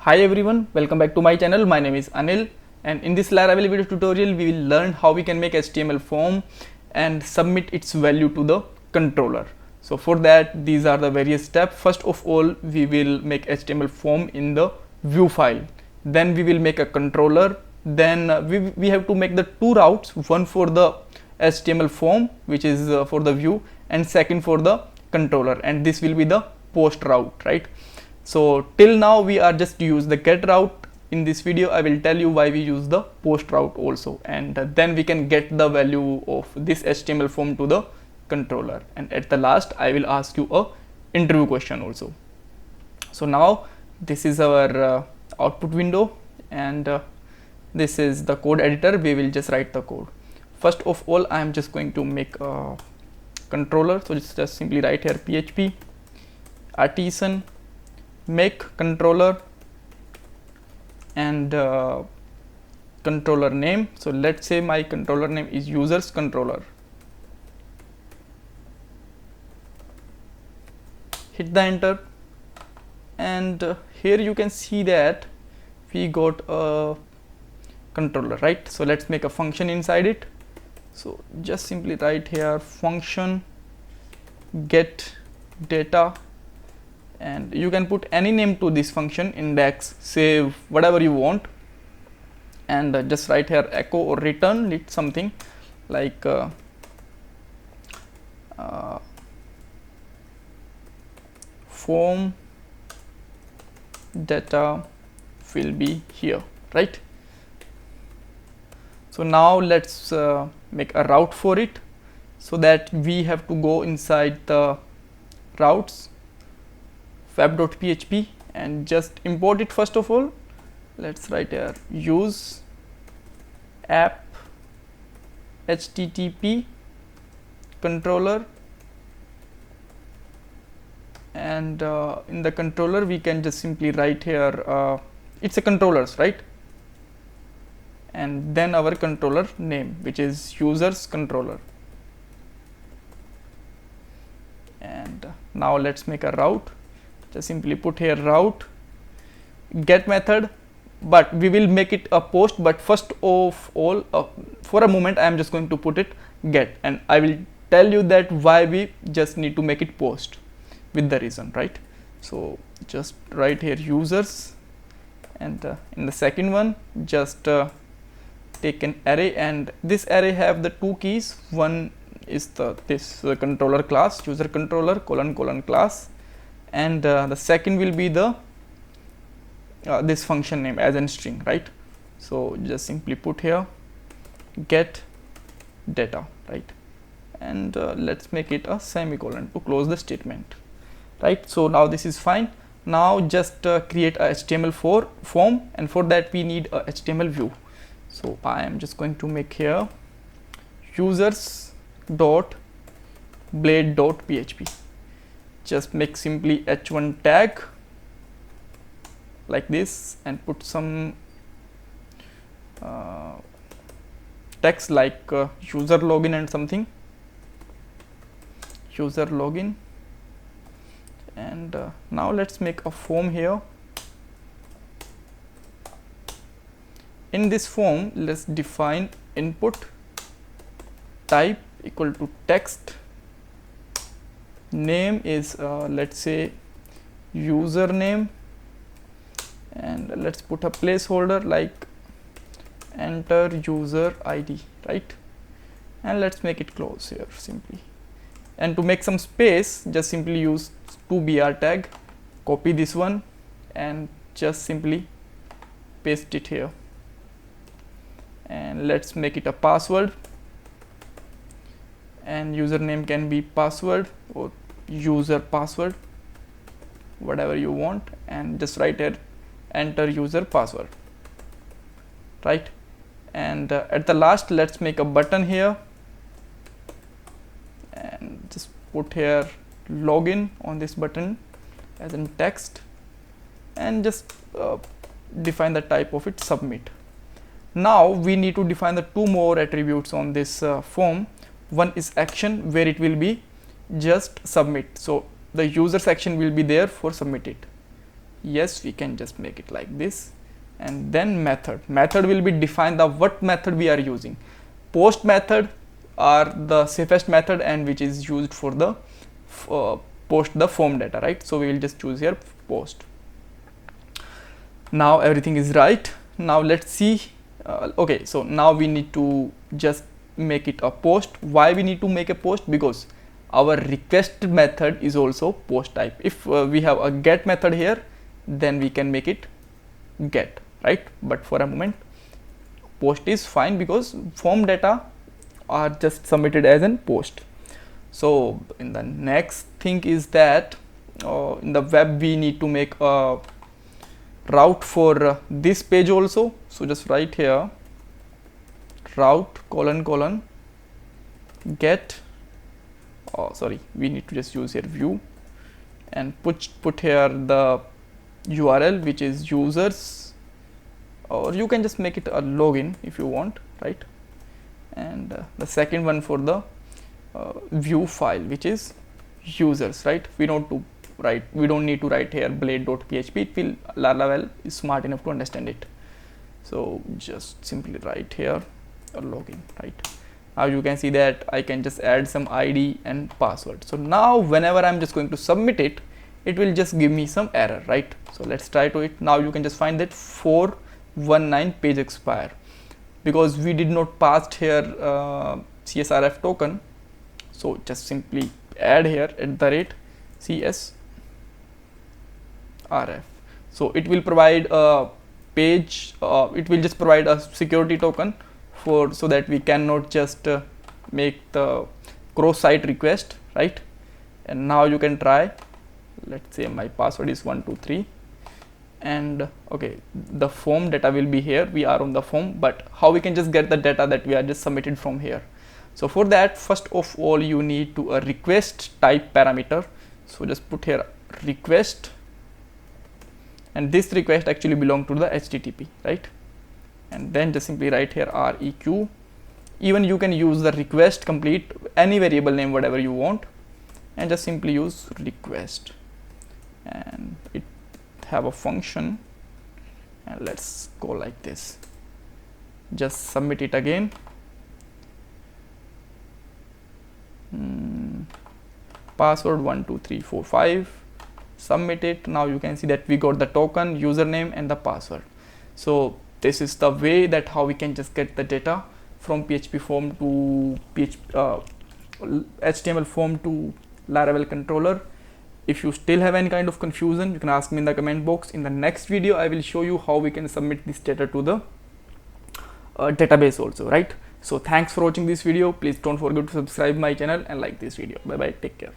Hi everyone, welcome back to my channel. My name is Anil, and in this Laravel video tutorial we will learn how we can make HTML form and submit its value to the controller. So for that, these are the various steps. First of all, we will make HTML form in the view file. Then we will make a controller. Then we have to make the two routes, one for the HTML form, which is for the view, and second for the controller, and this will be the post route, right? So till now we are just use the get route. In this video I will tell you why we use the post route also, and then we can get the value of this HTML form to the controller, and at the last I will ask you a interview question also. So now this is our output window, and this is the code editor. We will just write the code. First of all, I am just going to make a controller. So just simply write here php artisan make controller and controller name. So let's say my controller name is users controller. Hit the enter, and here you can see that we got a controller, right? So let's make a function inside it. So just simply write here function get data, and you can put any name to this function, index, save, whatever you want, and just write here echo or return it something like form data will be here, right? So now let's make a route for it, so that we have to go inside the routes web.php and just import it. First of all, let's write here use app http controller, and in the controller we can just simply write here it's a controllers, right? And then our controller name, which is users controller. And now let's make a route. Just simply put here route get method, but we will make it a post. But first of all, for a moment I am just going to put it get, and I will tell you that why we just need to make it post with the reason, right? So just write here users, and in the second one just take an array, and this array have the two keys. One is this controller class, user controller : class, and the second will be the this function name as in string, right? So just simply put here get data, right? And let's make it a semicolon to close the statement, right? So now this is fine. Now just create a HTML form, and for that we need a HTML view. So I am just going to make here users dot blade dot php. Just make simply h1 tag like this, and put some text like user login and something, user login. And now let's make a form here. In this form, let's define input type equal to text, name is let's say username, and let's put a placeholder like enter user ID, right? And let's make it close here simply. And to make some space, just simply use to_br tag, copy this one, and just simply paste it here. And let's make it a password, and username can be password or user password, whatever you want, and just write here enter user password, right? And at the last, let's make a button here, and just put here login on this button as in text, and just define the type of it submit. Now we need to define the two more attributes on this form. One is action, where it will be just submit. So the user section will be there for submit it, Yes, we can just make it like this. And then method will be defined the what method we are using. Post method are the safest method and which is used for the post the form data, right? So we will just choose here post. Now everything is right. Now let's see. Okay, so now we need to just make it a post. Why we need to make a post? Because our request method is also post type. If we have a get method here, then we can make it get, right? But for a moment, post is fine because form data are just submitted as an post. So in the next thing is that in the web we need to make a route for this page also. So just write here route : get, sorry, we need to just use here view and put here the URL which is users, or you can just make it a login if you want, right? And the second one for the view file which is users, right? We don't need to write here blade.php. it will Laravel is smart enough to understand it. So just simply write here a login, right? Now you can see that I can just add some ID and password. So now whenever I'm just going to submit it, it will just give me some error, right? So let's try to it. Now you can just find that 419 page expire because we did not pass here CSRF token. So just simply add here @CSRF. So it will provide a page, it will just provide a security token for so that we cannot just make the cross-site request, right? And now you can try. Let's say my password is 123, and okay, the form data will be here. We are on the form, but how we can just get the data that we are just submitted from here? So for that, first of all, you need to a request type parameter. So just put here request, and this request actually belong to the HTTP, right? And then just simply write here req. Even you can use the request complete any variable name whatever you want, and just simply use request, and it have a function, and let's go like this. Just submit it again. Password 12345, submit it. Now you can see that we got the token, username and the password. So this is the way that how we can just get the data from PHP form to HTML form to Laravel controller. If you still have any kind of confusion, you can ask me in the comment box. In the next video, I will show you how we can submit this data to the database also, right? So thanks for watching this video. Please don't forget to subscribe my channel and like this video. Bye bye, take care.